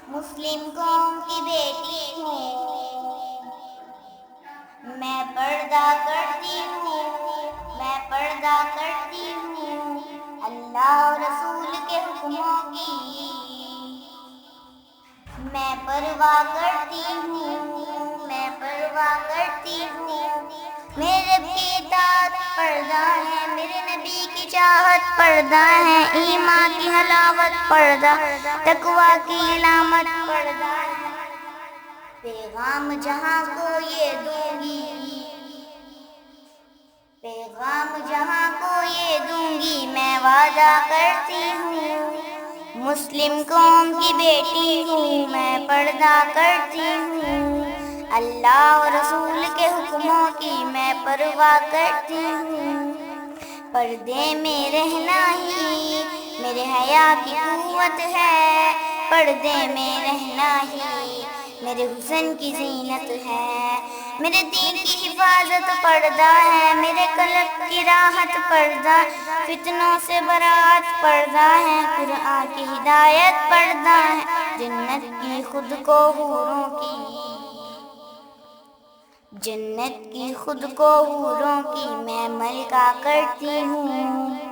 مسلم قوم کی بیٹی ہوں، میں پردہ کرتی ہوں، میں پردہ کرتی ہوں اللہ اور رسول کے حکموں کی میں پرواہ کرتی ہوں، میں پرواہ کرتی ہوں۔ میرے رب کی اطاعت پردہ ہے، میرے نبی کی چاہت پردہ ہے، ایمان کی حلاوت پردہ، تقویٰ کی علامت پردہ ہے۔ پیغام جہاں کو یہ دوں گی، پیغام جہاں کو یہ دوں گی، میں وعدہ کرتی ہوں۔ مسلم قوم کی بیٹی ہوں، میں پردہ کرتی ہوں اللہ اور رسول کے حکموں کی میں پرواہ کرتی ہوں۔ پردے میں رہنا ہی میرے حیا کی قوت ہے، پردے میں رہنا ہی میرے حسن کی زینت ہے۔ میرے دین کی حفاظت پردہ ہے، میرے قلب کی راحت پردہ، فتنوں سے برات پردہ ہے، قرآن کی ہدایت پردہ ہے، جنت کی خود کو حوروں کی، جنت کی خود کو حوروں کی میں ملکہ کرتی ہوں۔